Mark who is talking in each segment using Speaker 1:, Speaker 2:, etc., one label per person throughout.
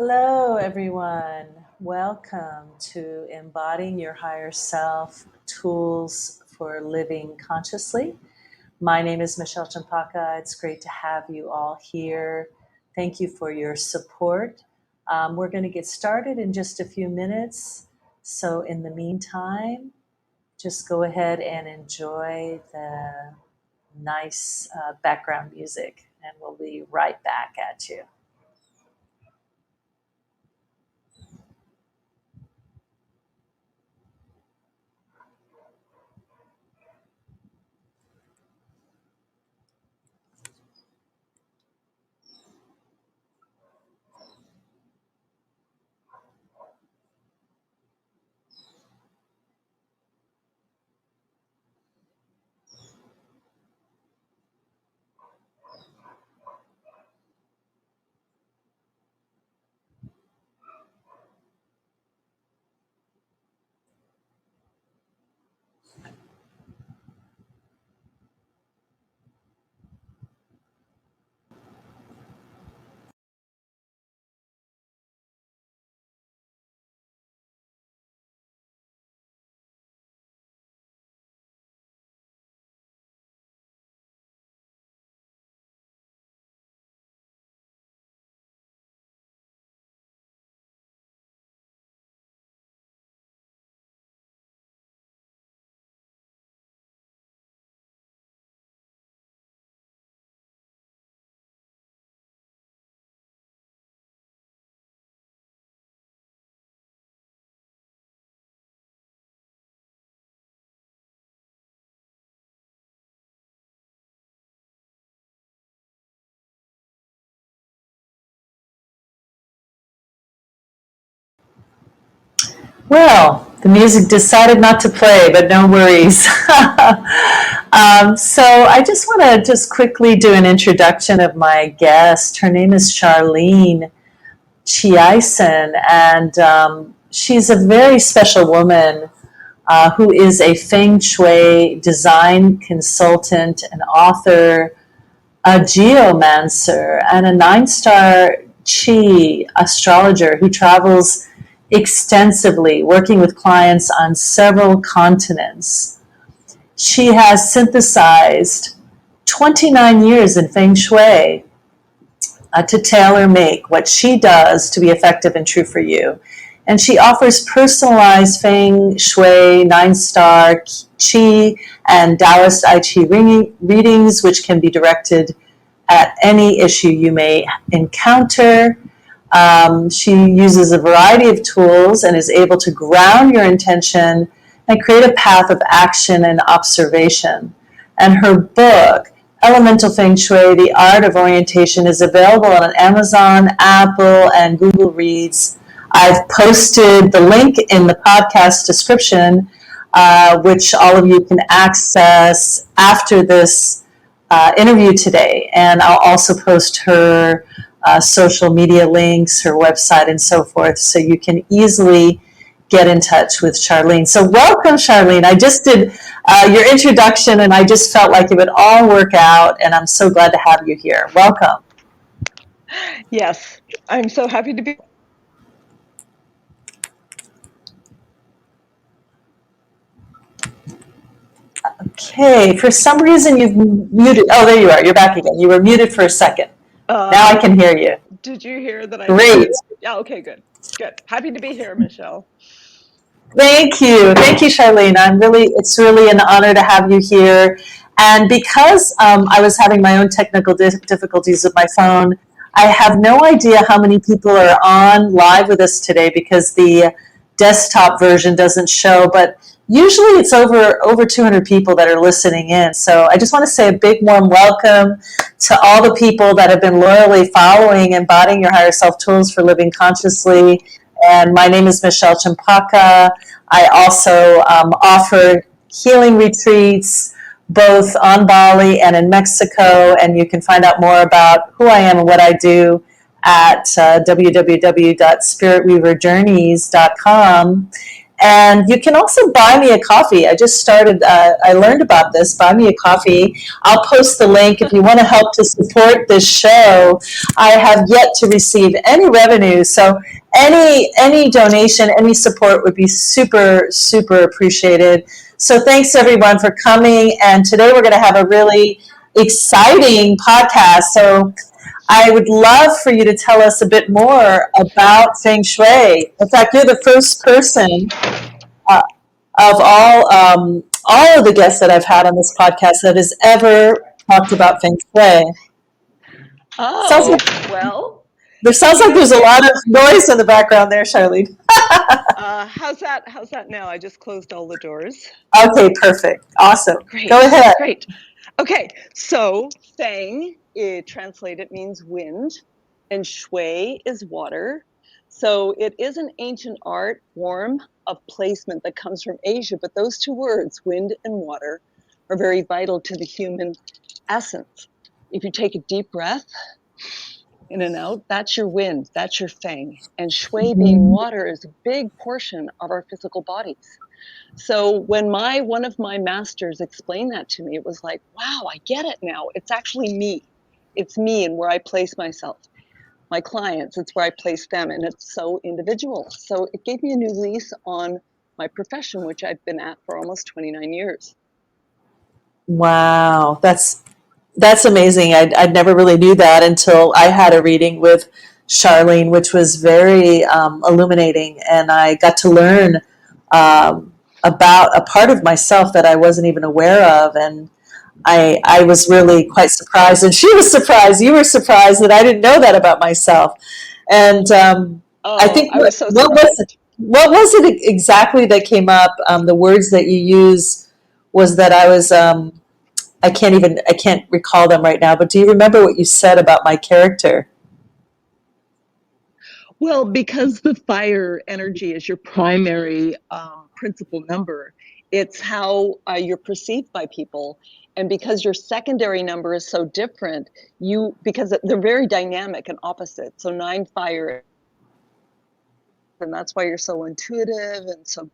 Speaker 1: Hello, everyone. Welcome to Embodying Your Higher Self Tools for Living Consciously. My name is Michelle Champaka. It's great to have you all here. Thank you for your support. We're going to get started in just a few minutes. So, in the meantime, just go ahead and enjoy the nice background music, and we'll be right back at you. Well, the music decided not to play, but no worries. So I just want to just quickly do an introduction of my guest. Her name is Charlyne Chiasson, and she's a very special woman who is a Feng Shui design consultant, an author, a geomancer, and a nine-star Chi astrologer who travels extensively, working with clients on several continents. She has synthesized 29 years in Feng Shui to tailor make what she does to be effective and true for you. And she offers personalized Feng Shui, nine-star Qi, and Taoist I Chi readings, which can be directed at any issue you may encounter. She uses a variety of tools and is able to ground your intention and create a path of action and observation. And her book, Elemental Fengshui, The Art of Orientation, is available on Amazon, Apple, and Google Reads. I've posted the link in the podcast description, which all of you can access after this interview today. And I'll also post her social media links, her website, and so forth, so you can easily get in touch with Charlyne. So welcome, Charlyne. I just did your introduction, and I just felt like it would all work out, and I'm so glad to have you here. Welcome.
Speaker 2: Yes, I'm so happy to be.
Speaker 1: Okay, for some reason you've muted. Oh, there you are. You're back again. You were muted for a second. Now I can hear you.
Speaker 2: Did you hear that?
Speaker 1: Great.
Speaker 2: Yeah. Okay. Good. Good. Happy to be here, Michelle.
Speaker 1: Thank you. Thank you, Charlyne. It's really an honor to have you here. And because I was having my own technical difficulties with my phone, I have no idea how many people are on live with us today because the desktop version doesn't show, but usually it's over 200 people that are listening in. So I just want to say a big warm welcome to all the people that have been loyally following Embodying Your Higher Self Tools for Living Consciously. And my name is Michelle Champaka. I also offer healing retreats both on Bali and in Mexico, and you can find out more about who I am and what I do at www.spiritweaverjourneys.com. And you can also buy me a coffee. I just started, I learned about this. Buy me a coffee. I'll post the link if you want to help to support this show. I have yet to receive any revenue. So any donation, any support would be super, super appreciated. So thanks everyone for coming. And today we're going to have a really exciting podcast. So I would love for you to tell us a bit more about Feng Shui. In fact, you're the first person uh, of all of the guests that I've had on this podcast that has ever talked about Feng Shui. Sounds
Speaker 2: Oh,
Speaker 1: like
Speaker 2: well,
Speaker 1: there sounds like there's a lot of noise in the background there, Charlyne.
Speaker 2: how's that? How's that now? I just closed all the doors.
Speaker 1: Okay, perfect, awesome. Go
Speaker 2: Great,
Speaker 1: ahead.
Speaker 2: great. Okay, so Feng, translated means wind, and Shui is water. So it is an ancient art form of placement that comes from Asia, but those two words, wind and water, are very vital to the human essence. If you take a deep breath in and out, that's your wind, that's your Feng. And Shui being water is a big portion of our physical bodies. So when one of my masters explained that to me, it was like, wow, I get it now. It's actually me. It's me and where I place myself. My clients, it's where I place them, and it's so individual. So it gave me a new lease on my profession, which I've been at for almost 29 years.
Speaker 1: Wow, that's amazing. I never really knew that until I had a reading with Charlyne, which was very illuminating, and I got to learn about a part of myself that I wasn't even aware of, and I was really quite surprised, and she was surprised. You were surprised that I didn't know that about myself, and I
Speaker 2: Oh,
Speaker 1: think
Speaker 2: I was so
Speaker 1: what was it?
Speaker 2: surprised.
Speaker 1: What was it exactly that came up? The words that you use was that I was. I can't recall them right now, but do you remember what you said about my character?
Speaker 2: Well, because the fire energy is your primary principal number, it's how you're perceived by people. And because your secondary number is so different, because they're very dynamic and opposite. So nine fire, and that's why you're so intuitive and so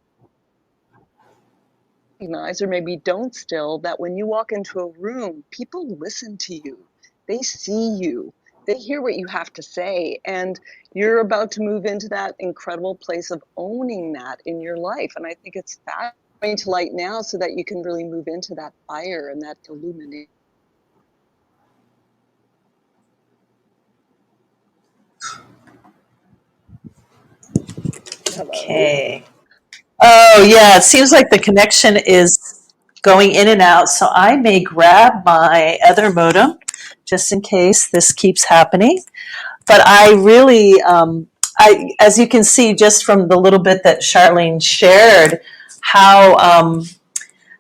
Speaker 2: recognize, or maybe don't still, that when you walk into a room, people listen to you. They see you. They hear what you have to say. And you're about to move into that incredible place of owning that in your life. And I think it's fascinating to light now so that you can really move into that fire and that illumination. Hello?
Speaker 1: Okay. Oh, yeah, it seems like the connection is going in and out, so I may grab my other modem just in case this keeps happening. But I really, as you can see just from the little bit that Charlyne shared, how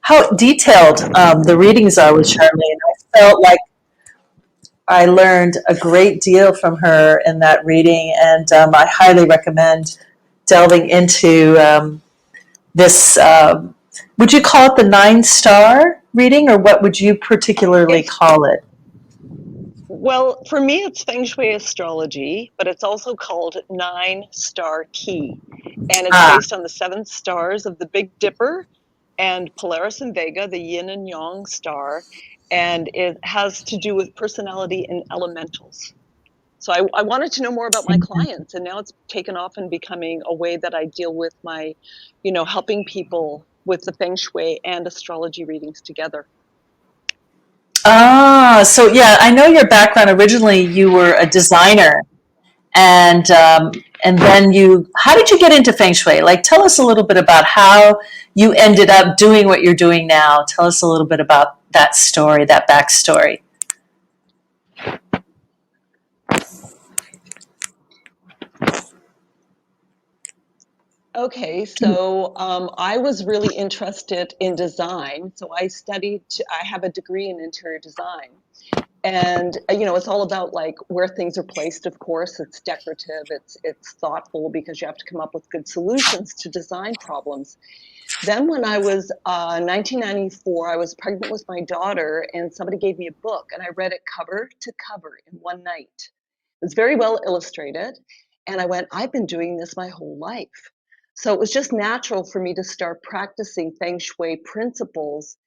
Speaker 1: how detailed the readings are with Charlyne. I felt like I learned a great deal from her in that reading, and I highly recommend delving into this. Would you call it the 9-star reading, or what would you particularly
Speaker 2: It's
Speaker 1: call it?
Speaker 2: Well, for me, it's Feng Shui astrology, but it's also called 9-star key. And it's
Speaker 1: Ah,
Speaker 2: based on the 7 stars of the Big Dipper and Polaris and Vega, the yin and yang star. And it has to do with personality and elementals. So I wanted to know more about my clients, and now it's taken off and becoming a way that I deal with my, helping people with the Feng Shui and astrology readings together.
Speaker 1: so yeah, I know your background. Originally, you were a designer, and then you. How did you get into feng shui? Like, tell us a little bit about how you ended up doing what you're doing now. Tell us a little bit about that story, that backstory.
Speaker 2: Okay, so I was really interested in design. So I have a degree in interior design. And it's all about like where things are placed, of course. It's decorative, it's thoughtful because you have to come up with good solutions to design problems. Then when I was 1994, I was pregnant with my daughter, and somebody gave me a book, and I read it cover to cover in one night. It was very well illustrated, and I went, I've been doing this my whole life. So it was just natural for me to start practicing Feng Shui principles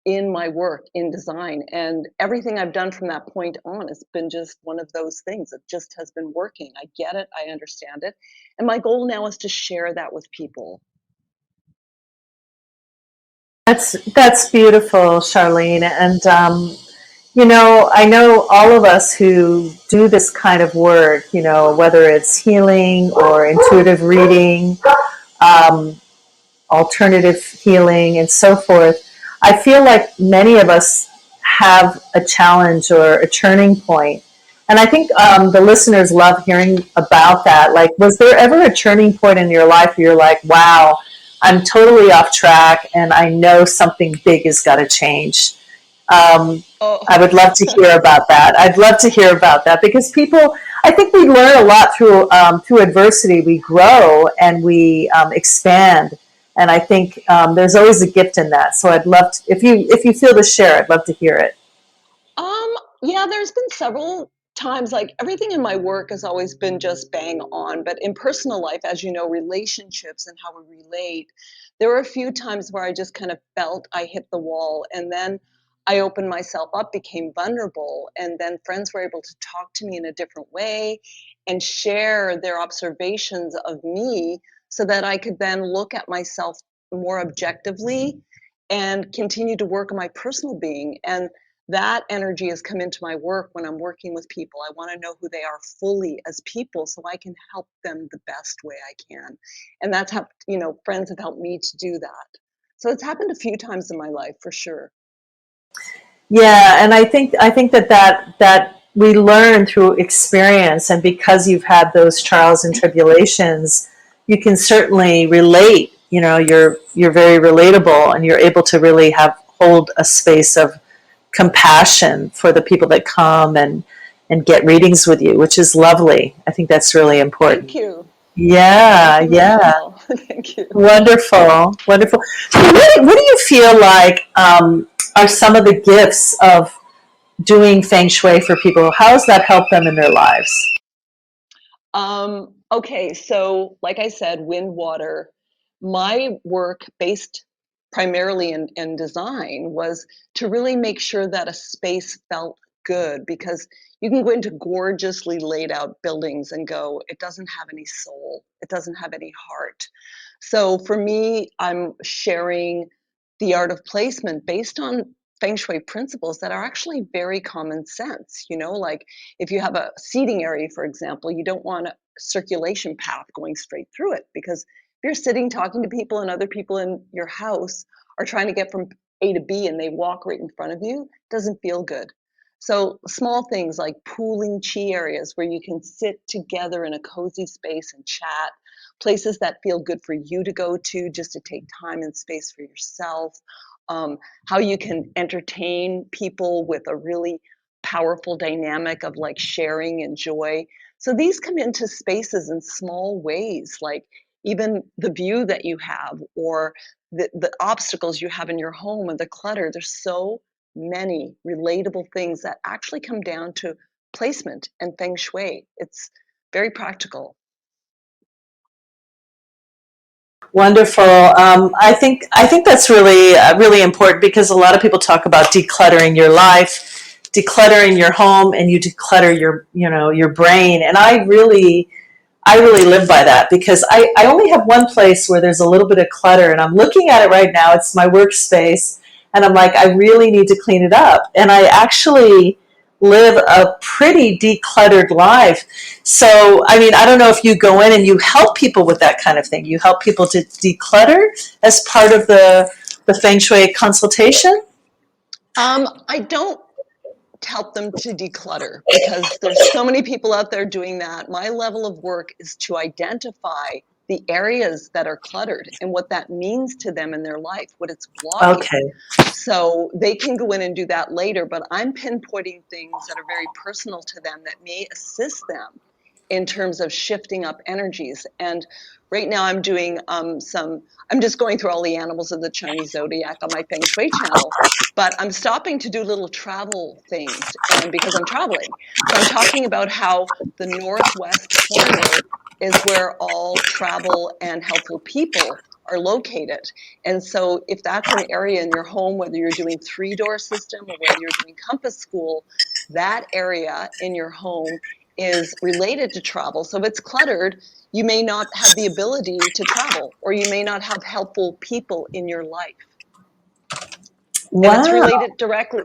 Speaker 2: in my work in design. And everything I've done from that point on has been just one of those things. It just has been working. I get it, I understand it. And my goal now is to share that with people.
Speaker 1: That's beautiful, Charlyne. And you know, I know all of us who do this kind of work, you know, whether it's healing or intuitive reading, um, alternative healing, and so forth. I feel like many of us have a challenge or a turning point. And I think the listeners love hearing about that. Like, was there ever a turning point in your life where you're like, wow, I'm totally off track and I know something big has got to change?
Speaker 2: Oh,
Speaker 1: I would love to hear about that. I'd love to hear about that because people, I think we learn a lot through adversity. We grow and we expand, and I think there's always a gift in that. So I'd love to, if you feel to share, I'd love to hear it.
Speaker 2: yeah, there's been several times, like everything in my work has always been just bang on, but in personal life, as you know, relationships and how we relate, there were a few times where I just kind of felt I hit the wall, and then I opened myself up, became vulnerable, and then friends were able to talk to me in a different way and share their observations of me so that I could then look at myself more objectively and continue to work on my personal being. And that energy has come into my work when I'm working with people. I want to know who they are fully as people so I can help them the best way I can. And that's how, you know, friends have helped me to do that. So it's happened a few times in my life for sure.
Speaker 1: Yeah, and I think that we learn through experience, and because you've had those trials and tribulations, you can certainly relate. You know, you're very relatable, and you're able to really hold a space of compassion for the people that come and get readings with you, which is lovely. I think that's really
Speaker 2: Thank
Speaker 1: important.
Speaker 2: you. Thank
Speaker 1: Yeah,
Speaker 2: you as
Speaker 1: yeah.
Speaker 2: well. Thank you.
Speaker 1: Wonderful, wonderful. So what do you feel like are some of the gifts of doing feng shui for people? How has that helped them in their lives?
Speaker 2: Okay, so like I said, wind, water. My work, based primarily in design, was to really make sure that a space felt good, because you can go into gorgeously laid out buildings and go, it doesn't have any soul, it doesn't have any heart. So for me, I'm sharing the art of placement based on feng shui principles that are actually very common sense. You know, like if you have a seating area, for example, you don't want a circulation path going straight through it, because if you're sitting talking to people and other people in your house are trying to get from A to B and they walk right in front of you, it doesn't feel good. So small things like pooling chi areas where you can sit together in a cozy space and chat, places that feel good for you to go to just to take time and space for yourself, how you can entertain people with a really powerful dynamic of like sharing and joy. So these come into spaces in small ways, like even the view that you have, or the obstacles you have in your home and the clutter. There's so many relatable things that actually come down to placement and feng shui. It's very practical.
Speaker 1: Wonderful. I think that's really important because a lot of people talk about decluttering your life, decluttering your home, and you declutter your brain. And I really live by that because I only have one place where there's a little bit of clutter, and I'm looking at it right now. It's my workspace, and I'm like, I really need to clean it up. And I actually live a pretty decluttered life. So, I mean, I don't know if you go in and you help people with that kind of thing. You help people to declutter as part of the feng shui consultation.
Speaker 2: I don't help them to declutter because there's so many people out there doing that. My level of work is to identify the areas that are cluttered and what that means to them in their life, what it's blocking.
Speaker 1: Okay.
Speaker 2: So they can go in and do that later, but I'm pinpointing things that are very personal to them that may assist them in terms of shifting up energies. And right now I'm doing I'm just going through all the animals of the Chinese zodiac on my Feng Shui channel, but I'm stopping to do little travel things, and because I'm traveling. So I'm talking about how the northwest corner is where all travel and helpful people are located. And so if that's an area in your home, whether you're doing 3-door system or whether you're doing compass school, that area in your home is related to travel. So if it's cluttered, you may not have the ability to travel, or you may not have helpful people in your life. And it's
Speaker 1: Wow.
Speaker 2: related directly,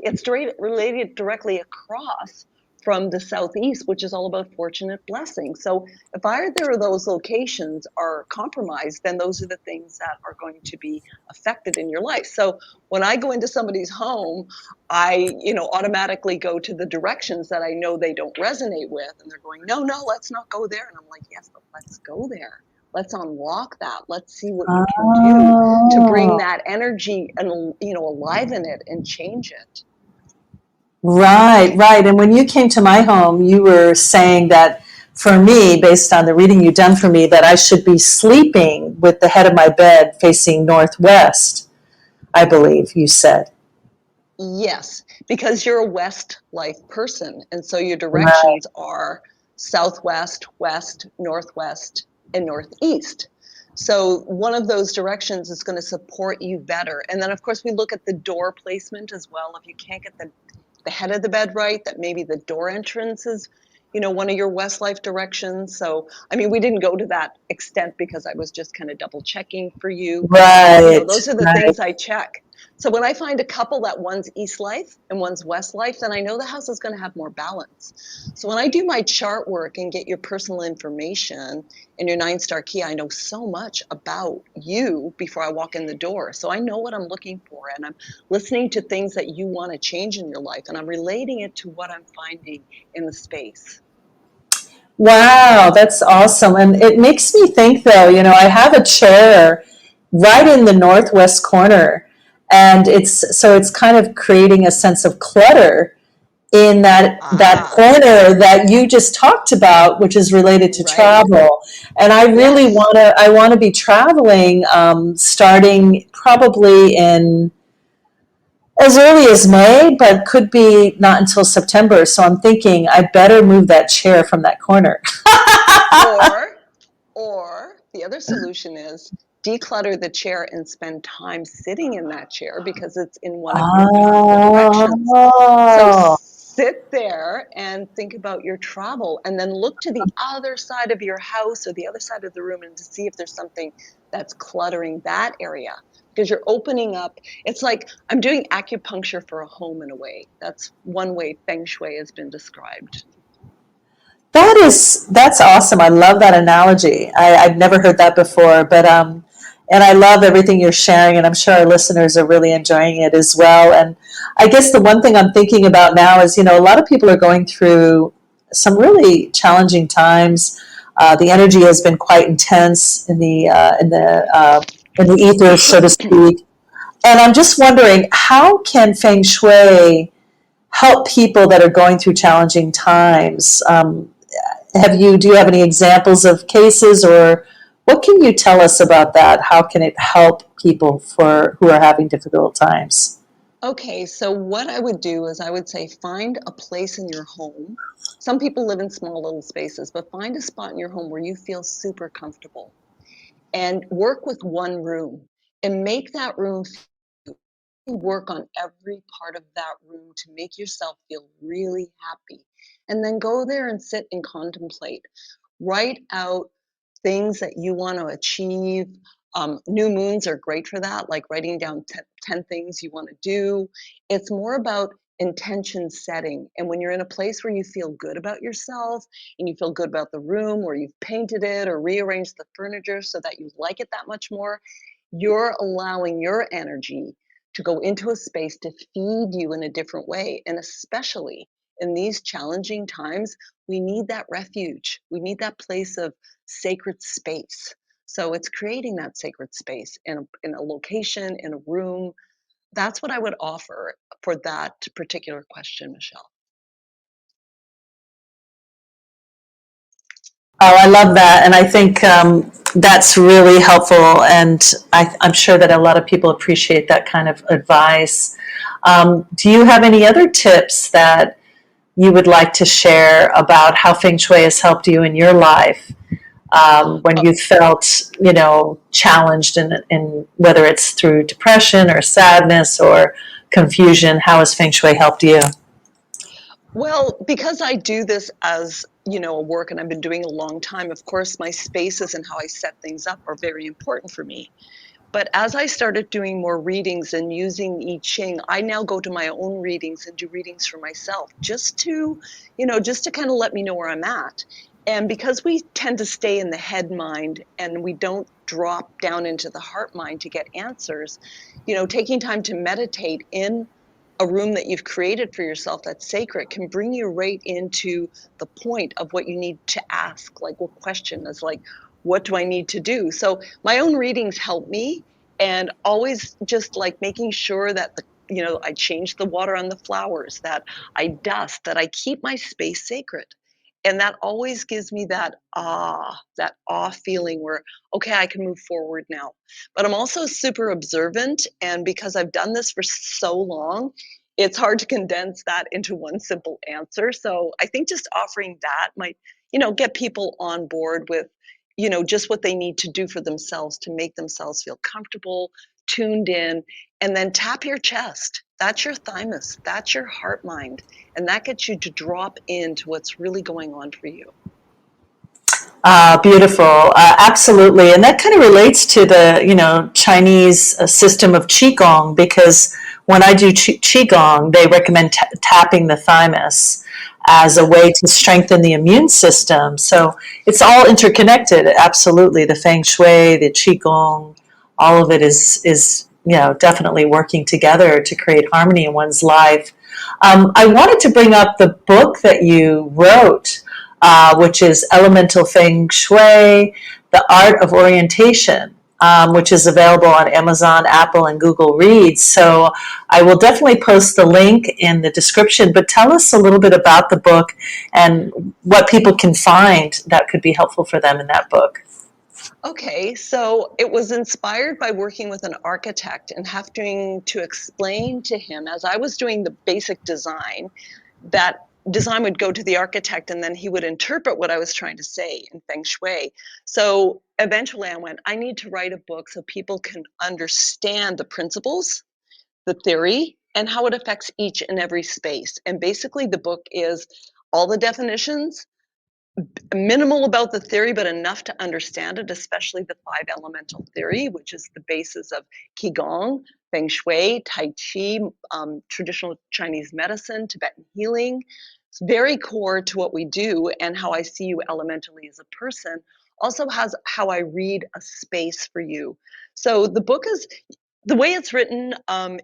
Speaker 2: related directly across from the southeast, which is all about fortunate blessings. So if either of those locations are compromised, then those are the things that are going to be affected in your life. So when I go into somebody's home, I, automatically go to the directions that I know they don't resonate with, and they're going, no, let's not go there. And I'm like, yes, but let's go there. Let's unlock that. Let's see what you can do to bring
Speaker 1: Oh,
Speaker 2: that energy and, aliven it and change it.
Speaker 1: right, right. And when you came to my home, you were saying that for me, based on the reading you've done for me, that I should be sleeping with the head of my bed facing northwest, I believe you said.
Speaker 2: Yes, because you're a West life person. And so your
Speaker 1: Right.
Speaker 2: directions are southwest, west, northwest, and northeast. So one of those directions is going to support you better. And then, of course, we look at the door placement as well. If you can't get the head of the bed right, that maybe the door entrance is, one of your West life directions. So, I mean, we didn't go to that extent because I was just kind of double checking for you. But,
Speaker 1: Right,
Speaker 2: those are the
Speaker 1: right.
Speaker 2: things I check. So when I find a couple that one's East life and one's West life, then I know the house is going to have more balance. So when I do my chart work and get your personal information and your 9-star key, I know so much about you before I walk in the door. So I know what I'm looking for, and I'm listening to things that you want to change in your life, and I'm relating it to what I'm finding in the space.
Speaker 1: Wow, that's awesome. And it makes me think, though, I have a chair right in the northwest corner, and it's kind of creating a sense of clutter in that
Speaker 2: Ah,
Speaker 1: corner that you just talked about, which is related to
Speaker 2: right.
Speaker 1: travel. And I really
Speaker 2: Yes.
Speaker 1: want to be traveling, starting probably in as early as May, but could be not until September. So I'm thinking I better move that chair from that corner.
Speaker 2: Or the other solution is declutter the chair and spend time sitting in that chair because it's in one of your powerful directions. So
Speaker 1: Oh,
Speaker 2: sit there and think about your travel, and then look to the other side of your house or the other side of the room and to see if there's something that's cluttering that area, because you're opening up. It's like I'm doing acupuncture for a home in a way. That's one way Feng Shui has been described.
Speaker 1: that's awesome. I love that analogy. I've never heard that before, but and I love everything you're sharing, and I'm sure our listeners are really enjoying it as well. And I guess the one thing I'm thinking about now is, a lot of people are going through some really challenging times. The energy has been quite intense in the ethers, so to speak. And I'm just wondering, how can Feng Shui help people that are going through challenging times? Do you have any examples of cases, or what can you tell us about that? How can it help people who are having difficult times?
Speaker 2: Okay, so what I would do is I would say find a place in your home. Some people live in small little spaces, but find a spot in your home where you feel super comfortable and work with one room and make that room, work on every part of that room to make yourself feel really happy. And then go there and sit and contemplate. Write out things that you want to achieve. New moons are great for that, like writing down 10 things you want to do. It's more about intention setting. And when you're in a place where you feel good about yourself and you feel good about the room, or you've painted it or rearranged the furniture so that you like it that much more, you're allowing your energy to go into a space to feed you in a different way. And especially in these challenging times, we need that refuge. We need that place of sacred space. So it's creating that sacred space in a location, in a room. That's what I would offer for that particular question, Michelle.
Speaker 1: Oh, I love that. And I think that's really helpful. And I'm sure that a lot of people appreciate that kind of advice. Do you have any other tips that you would like to share about how Feng Shui has helped you in your life? when you felt, challenged in whether it's through depression or sadness or confusion? How has Feng Shui helped you?
Speaker 2: Well, because I do this as, a work and I've been doing it a long time, of course, my spaces and how I set things up are very important for me. But as I started doing more readings and using I Ching, I now go to my own readings and do readings for myself just to kind of let me know where I'm at. And because we tend to stay in the head mind and we don't drop down into the heart mind to get answers, taking time to meditate in a room that you've created for yourself that's sacred can bring you right into the point of what you need to ask. Like, what question is like, what do I need to do? So my own readings help me, and always just like making sure that I change the water on the flowers, that I dust, that I keep my space sacred. And that always gives me that awe feeling where, okay, I can move forward now. But I'm also super observant. And because I've done this for so long, it's hard to condense that into one simple answer. So I think just offering that might, get people on board with, just what they need to do for themselves to make themselves feel comfortable, tuned in, and then tap your chest. That's your thymus. That's your heart mind. And that gets you to drop into what's really going on for you.
Speaker 1: Beautiful, absolutely, and that kind of relates to the Chinese system of qigong, because when I do qigong, they recommend tapping the thymus as a way to strengthen the immune system. So it's all interconnected. Absolutely, the feng shui, the qigong, all of it is definitely working together to create harmony in one's life. I wanted to bring up the book that you wrote, which is Elemental Feng Shui, The Art of Orientation, which is available on Amazon, Apple, and Google Reads. So I will definitely post the link in the description, but tell us a little bit about the book and what people can find that could be helpful for them in that book.
Speaker 2: Okay, so it was inspired by working with an architect and having to explain to him, as I was doing the basic design, that design would go to the architect and then he would interpret what I was trying to say in Feng Shui. So eventually I went, I need to write a book so people can understand the principles, the theory, and how it affects each and every space. And basically, the book is all the definitions, minimal about the theory, but enough to understand it, especially the five elemental theory, which is the basis of Qigong, Feng Shui, Tai Chi, traditional Chinese medicine, Tibetan healing. It's very core to what we do, and how I see you elementally as a person also has how I read a space for you. So the book is, the way it's written,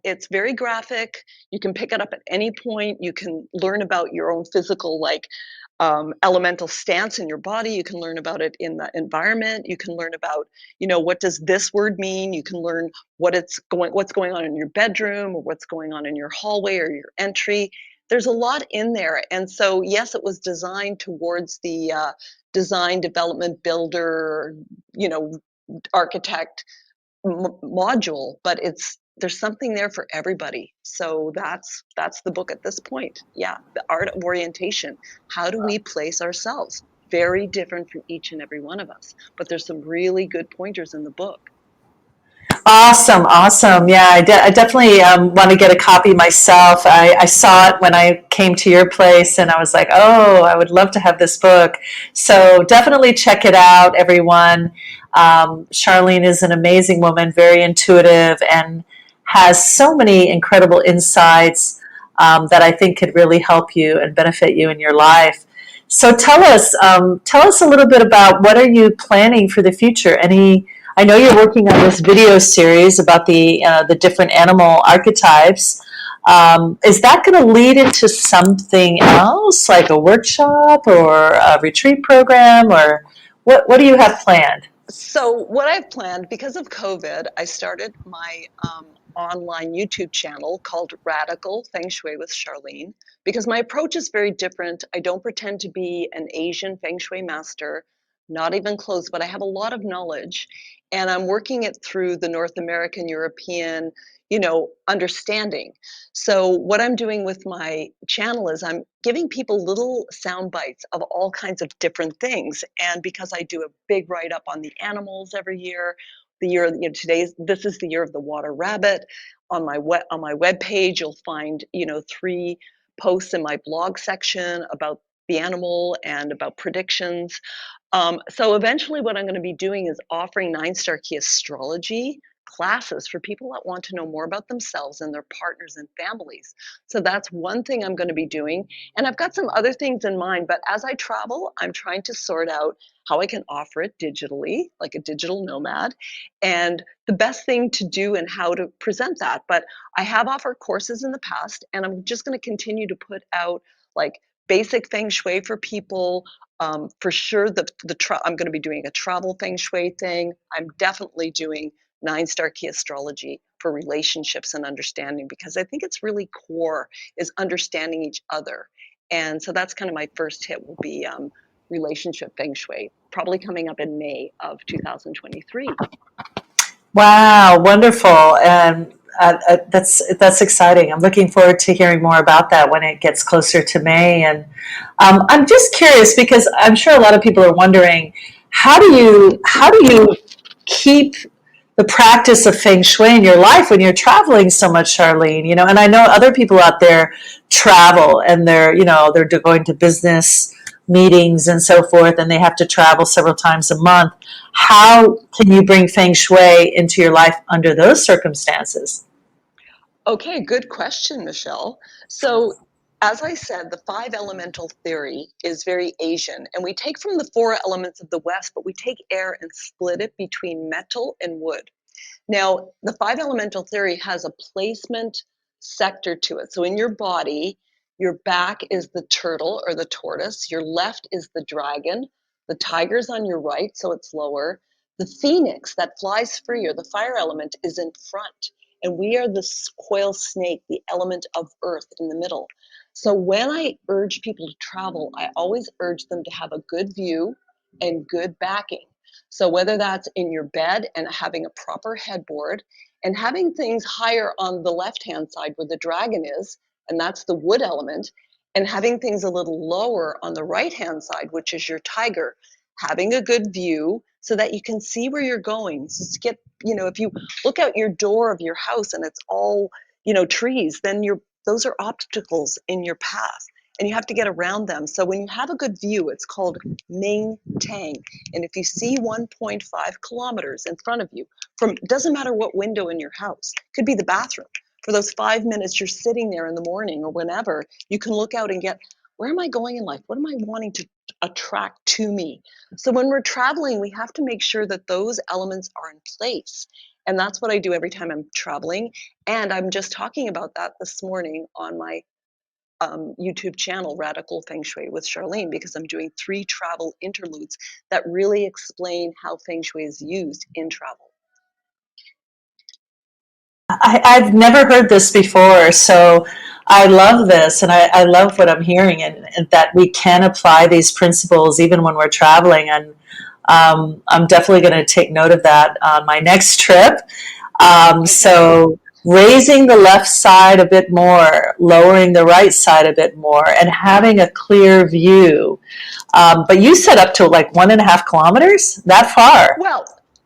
Speaker 2: it's very graphic. You can pick it up at any point. You can learn about your own physical, like, elemental stance in your body. You can learn about it in the environment. You can learn about, what does this word mean. You can learn what's going on in your bedroom, or what's going on in your hallway or your entry. There's a lot in there, and so yes, it was designed towards the design, development, builder, you know, architect module, but there's something there for everybody. So that's the book at this point. Yeah, the art of orientation. How do we place ourselves? Very different from each and every one of us, but there's some really good pointers in the book.
Speaker 1: Awesome, awesome. Yeah, I definitely want to get a copy myself. I saw it when I came to your place, and I was like, oh, I would love to have this book. So definitely check it out, everyone. Charlyne is an amazing woman, very intuitive, and has so many incredible insights that I think could really help you and benefit you in your life. So tell us a little bit about what are you planning for the future? I know you're working on this video series about the different animal archetypes. Is that going to lead into something else, like a workshop or a retreat program, or what do you have planned?
Speaker 2: So what I've planned, because of COVID, I started my online YouTube channel called Radical Feng Shui with Charlyne, because my approach is very different. I don't pretend to be an Asian Feng Shui master, not even close, but I have a lot of knowledge. and I'm working it through the North American, European, understanding. So what I'm doing with my channel is I'm giving people little sound bites of all kinds of different things. And because I do a big write up on the animals every year, the year, this is the year of the water rabbit. On my web page, you'll find 3 posts in my blog section about the animal and about predictions. So eventually, what I'm going to be doing is offering 9-star key astrology classes for people that want to know more about themselves and their partners and families. So that's one thing I'm going to be doing. And I've got some other things in mind, but as I travel, I'm trying to sort out how I can offer it digitally, like a digital nomad, and the best thing to do and how to present that. But I have offered courses in the past, and I'm just going to continue to put out like basic feng shui for people. For sure, I'm going to be doing a travel feng shui thing. I'm definitely doing 9-star key astrology for relationships and understanding, because I think it's really core is understanding each other. And so that's kind of my first hit will be relationship feng shui, probably coming up in May of 2023.
Speaker 1: Wow, wonderful. And that's exciting. I'm looking forward to hearing more about that when it gets closer to May. And I'm just curious because I'm sure a lot of people are wondering how do you keep the practice of feng shui in your life when you're traveling so much, Charlyne? And I know other people out there travel and they're going to business meetings and so forth, and they have to travel several times a month. How can you bring feng shui into your life under those circumstances?
Speaker 2: Okay, good question, Michelle. So, as I said, the 5 elemental theory is very Asian, and we take from the 4 elements of the West, but we take air and split it between metal and wood. Now, the 5 elemental theory has a placement sector to it. So, in your body, your back is the turtle or the tortoise, your left is the dragon, the tiger's on your right, so it's lower. The phoenix that flies free, or the fire element, is in front. And we are the coil snake, the element of earth, in the middle. So, when I urge people to travel, I always urge them to have a good view and good backing. So whether that's in your bed and having a proper headboard and having things higher on the left-hand side where the dragon is, and that's the wood element, and having things a little lower on the right-hand side, which is your tiger, having a good view so that you can see where you're going. Just get, if you look out your door of your house and it's all, trees, then those are obstacles in your path and you have to get around them. So when you have a good view, it's called Ming Tang. And if you see 1.5 kilometers in front of you, doesn't matter what window in your house, could be the bathroom. For those 5 minutes you're sitting there in the morning or whenever, you can look out and get, where am I going in life? What am I wanting to attract to me? So when we're traveling, we have to make sure that those elements are in place. And that's what I do every time I'm traveling. And I'm just talking about that this morning on my YouTube channel, Radical Feng Shui with Charlyne, because I'm doing 3 travel interludes that really explain how Feng Shui is used in travel.
Speaker 1: I've never heard this before, so I love this, and I love what I'm hearing, and that we can apply these principles even when we're traveling. And I'm definitely going to take note of that on my next trip.
Speaker 2: Okay.
Speaker 1: So raising the left side a bit more, lowering the right side a bit more, and having a clear view. But you said up to like 1.5 kilometers? That far?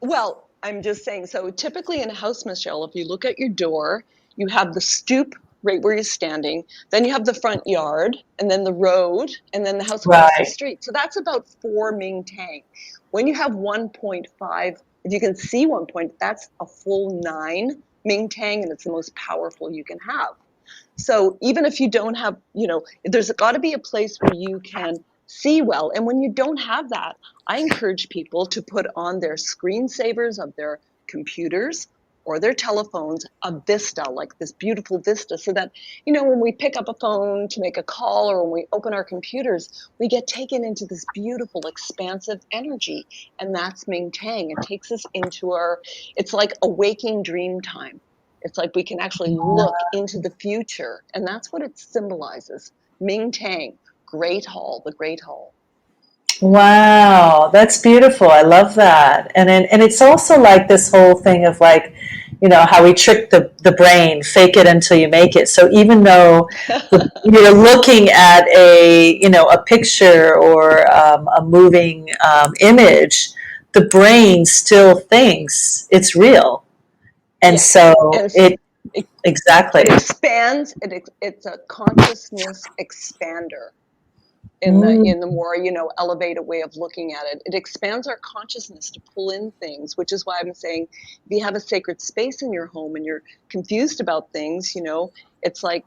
Speaker 2: Well, I'm just saying, so typically in a house, Michelle, if you look at your door, you have the stoop right where you're standing, then you have the front yard, and then the road, and then the house across the
Speaker 1: Right.
Speaker 2: street. So that's about 4 Ming Tang. When you have 1.5, if you can see 1 point, that's a full 9 Ming Tang, and it's the most powerful you can have. So even if you don't have, there's got to be a place where you can see well. And when you don't have that, I encourage people to put on their screensavers of their computers or their telephones a vista, like this beautiful vista, so that, when we pick up a phone to make a call or when we open our computers, we get taken into this beautiful, expansive energy. And that's Ming Tang. It takes us into it's like a waking dream time. It's like we can actually look into the future, and that's what it symbolizes. Ming Tang, Great Hall, the Great Hall.
Speaker 1: Wow, that's beautiful. I love that. And it's also like this whole thing of like, how we trick the brain, fake it until you make it. So even though you're looking at a picture or a moving image, the brain still thinks it's real. And
Speaker 2: Yes,
Speaker 1: so
Speaker 2: and it,
Speaker 1: exactly.
Speaker 2: it expands. It's a consciousness expander. In the
Speaker 1: Mm,
Speaker 2: in the more elevated way of looking at it, it expands our consciousness to pull in things, which is why I'm saying if you have a sacred space in your home and you're confused about things, it's like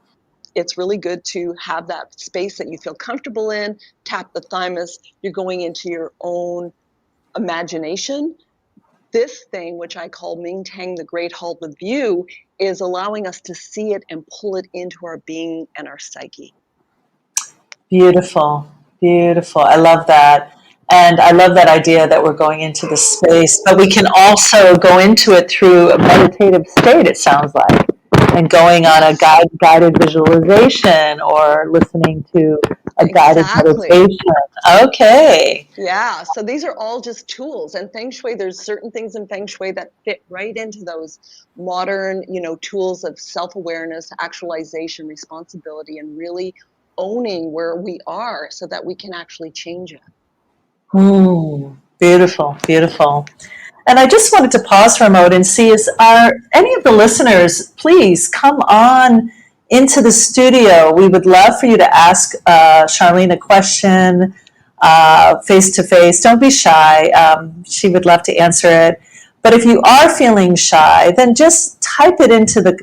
Speaker 2: it's really good to have that space that you feel comfortable in. Tap the thymus, you're going into your own imagination. This thing, which I call Ming Tang, the Great Hall of View, is allowing us to see it and pull it into our being and our psyche.
Speaker 1: beautiful, beautiful. I love that. And I love that idea that we're going into the space, but we can also go into it through a meditative state, it sounds like, and going on a
Speaker 2: Yes,
Speaker 1: guided visualization or listening to a guided
Speaker 2: exactly.
Speaker 1: meditation. Okay.
Speaker 2: Yeah, so these are all just tools. And Feng Shui, there's certain things in Feng Shui that fit right into those modern, tools of self-awareness, actualization, responsibility, and really owning where we are so that we can actually change it.
Speaker 1: Beautiful, beautiful. And I just wanted to pause for a moment and see, is are any of the listeners, please come on into the studio. We would love for you to ask Charlyne a question face to face. Don't be shy. She would love to answer it. But if you are feeling shy, then just type it into the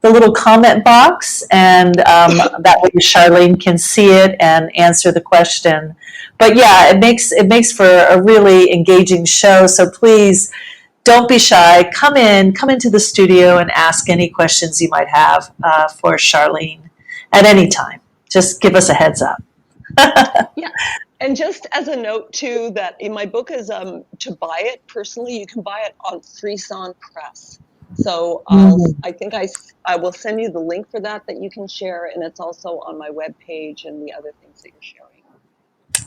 Speaker 1: little comment box, and that way Charlyne can see it and answer the question. But yeah, it makes for a really engaging show. So please don't be shy. Come into the studio and ask any questions you might have for Charlyne at any time. Just give us a heads up.
Speaker 2: Yeah. And just as a note too, that in my book is to buy it personally, you can buy it on Frisson Press. So I think I will send you the link for that you can share, and it's also on my webpage and the other things that you're sharing.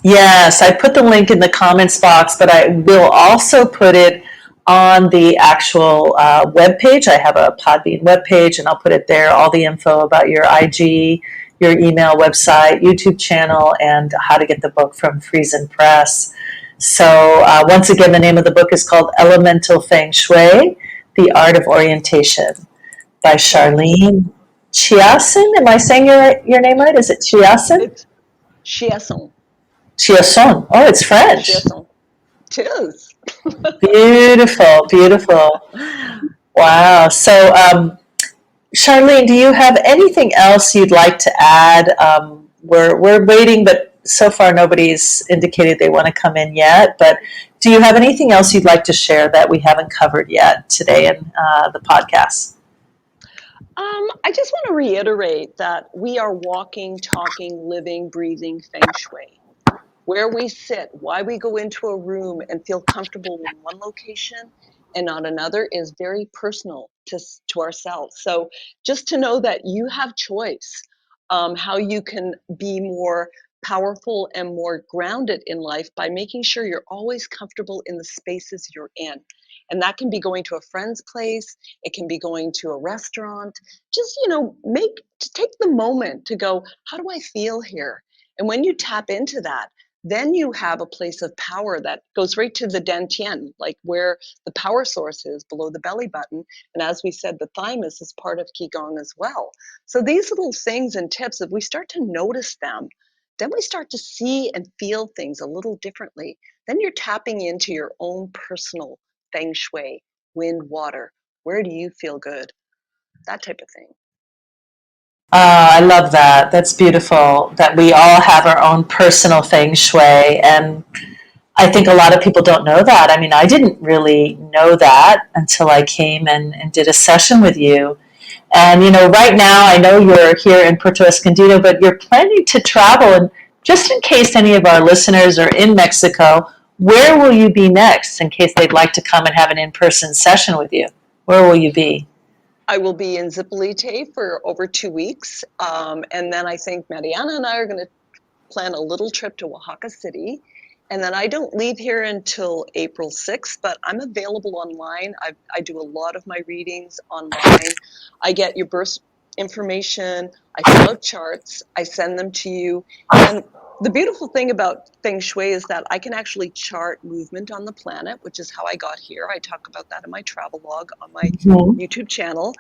Speaker 1: Yes, I put the link in the comments box, but I will also put it on the actual web page. I have a Podbean web page, and I'll put it there. All the info about your IG, your email, website, YouTube channel, and how to get the book from Friesen Press. So once again, the name of the book is called Elemental Feng Shui: The Art of Orientation by
Speaker 2: Yes,
Speaker 1: Charlyne Chiasson. Am I saying your name right? Is it Chiasson?
Speaker 2: it's Chiasson.
Speaker 1: Chiasson. Oh, it's French.
Speaker 2: Chiasson. Tis.
Speaker 1: Beautiful, beautiful. Wow. So, Charlyne, do you have anything else you'd like to add? We're waiting, but so far nobody's indicated they want to come in yet. But do you have anything else you'd like to share that we haven't covered yet today in the podcast?
Speaker 2: I just want to reiterate that we are walking, talking, living, breathing Feng Shui. Where we sit, why we go into a room and feel comfortable in one location and not another is very personal to ourselves. So just to know that you have choice, how you can be more powerful and more grounded in life by making sure you're always comfortable in the spaces you're in. And that can be going to a friend's place, it can be going to a restaurant. Just, take the moment to go, how do I feel here? And when you tap into that, then you have a place of power that goes right to the dantian, like where the power source is below the belly button. And as we said, the thymus is part of Qigong as well. So these little things and tips, if we start to notice them, then we start to see and feel things a little differently. Then you're tapping into your own personal feng shui, wind, water. Where do you feel good? That type of thing.
Speaker 1: I love that. That's beautiful that we all have our own personal feng shui. And I think a lot of people don't know that. I mean, I didn't really know that until I came and did a session with you. And, right now, I know you're here in Puerto Escondido, but you're planning to travel. And just in case any of our listeners are in Mexico, where will you be next in case they'd like to come and have an in person session with you? Where will you be?
Speaker 2: I will be in Zipolite for over 2 weeks. And then I think Mariana and I are going to plan a little trip to Oaxaca City. And then I don't leave here until April 6th, but I'm available online. I do a lot of my readings online. I get your birth information. I fill out charts. I send them to you. And the beautiful thing about Feng Shui is that I can actually chart movement on the planet, which is how I got here. I talk about that in my travel log on my
Speaker 1: Mhm.
Speaker 2: YouTube channel.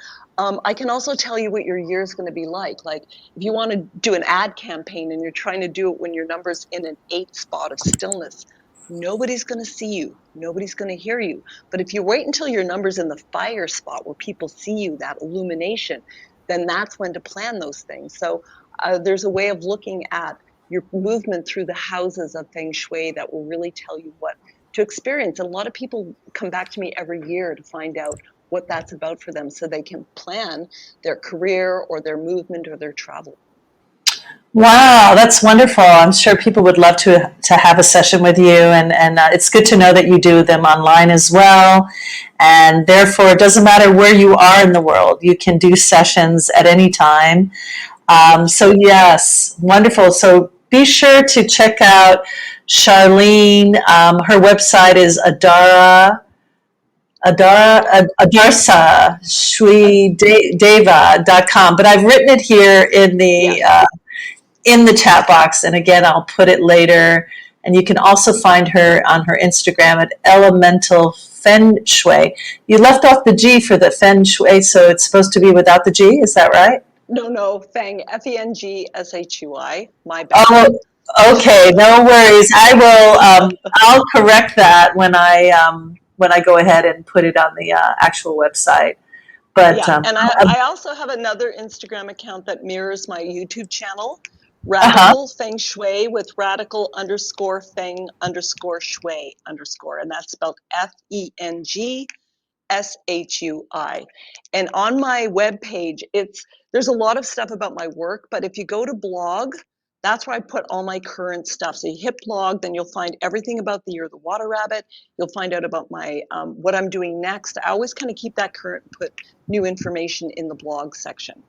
Speaker 2: I can also tell you what your year is going to be like. Like if you want to do an ad campaign and you're trying to do it when your number's in an 8 spot of stillness, nobody's going to see you. Nobody's going to hear you. But if you wait until your number's in the fire spot where people see you, that illumination, then that's when to plan those things. So there's a way of looking at your movement through the houses of Feng Shui that will really tell you what to experience. And a lot of people come back to me every year to find out what that's about for them so they can plan their career or their movement or their travel.
Speaker 1: Wow, that's wonderful. I'm sure people would love to have a session with you, and it's good to know that you do them online as well. And therefore, it doesn't matter where you are in the world, you can do sessions at any time. So yes, wonderful. So be sure to check out Charlyne. Her website is Adarsa Shui Deva.com. But I've written it here
Speaker 2: Yes.
Speaker 1: in the chat box, and again, I'll put it later. And you can also find her on her Instagram at elementalfengshui. You left off the G for the Feng Shui, so it's supposed to be without the G. Is that right?
Speaker 2: No, Feng, Fengshui. My bad.
Speaker 1: Oh, okay. No worries. I will. I'll correct that when I go ahead and put it on the actual website. But
Speaker 2: Yeah, and I also have another Instagram account that mirrors my YouTube channel,
Speaker 1: uh-huh.
Speaker 2: Radical Feng Shui with radical underscore Feng underscore Shui underscore, and that's spelled FENG SHUI. And on my webpage, there's a lot of stuff about my work, but if you go to blog, that's where I put all my current stuff. So you hit blog, then you'll find everything about the year of the water rabbit. You'll find out about my what I'm doing next. I always kind of keep that current, put new information in the blog section.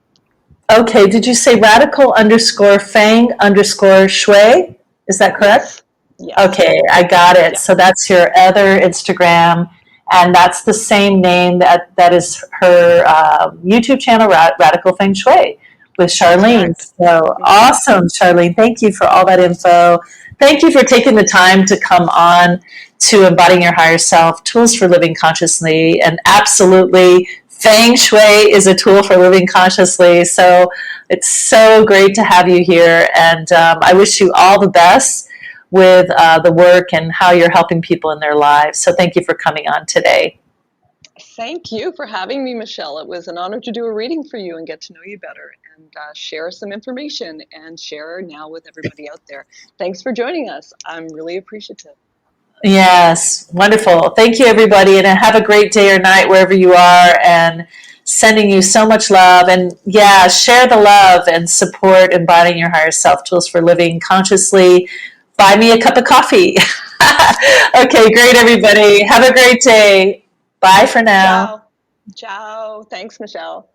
Speaker 1: Okay. Did you say radical underscore Fang underscore Shui? Is that correct?
Speaker 2: Yes, yes,
Speaker 1: Okay, I got it.
Speaker 2: yeah,
Speaker 1: So that's your other Instagram, and that's the same name that is her YouTube channel, Radical Feng Shui, with
Speaker 2: that's
Speaker 1: Charlyne.
Speaker 2: correct.
Speaker 1: So
Speaker 2: Mm-hmm.
Speaker 1: awesome, Charlyne! Thank you for all that info. Thank you for taking the time to come on to Embodying Your Higher Self: Tools for Living Consciously, and absolutely. Feng Shui is a tool for living consciously. So it's so great to have you here. And I wish you all the best with the work and how you're helping people in their lives. So thank you for coming on today.
Speaker 2: Thank you for having me, Michelle. It was an honor to do a reading for you and get to know you better and share some information and share now with everybody out there. Thanks for joining us. I'm really appreciative.
Speaker 1: Yes, wonderful. Thank you, everybody, and have a great day or night wherever you are. And sending you so much love. And yeah, share the love and support Embodying Your Higher Self: Tools for Living Consciously. Buy me a cup of coffee. Okay, great, everybody. Have a great day. Bye for now.
Speaker 2: Ciao. Ciao. Thanks, Michelle.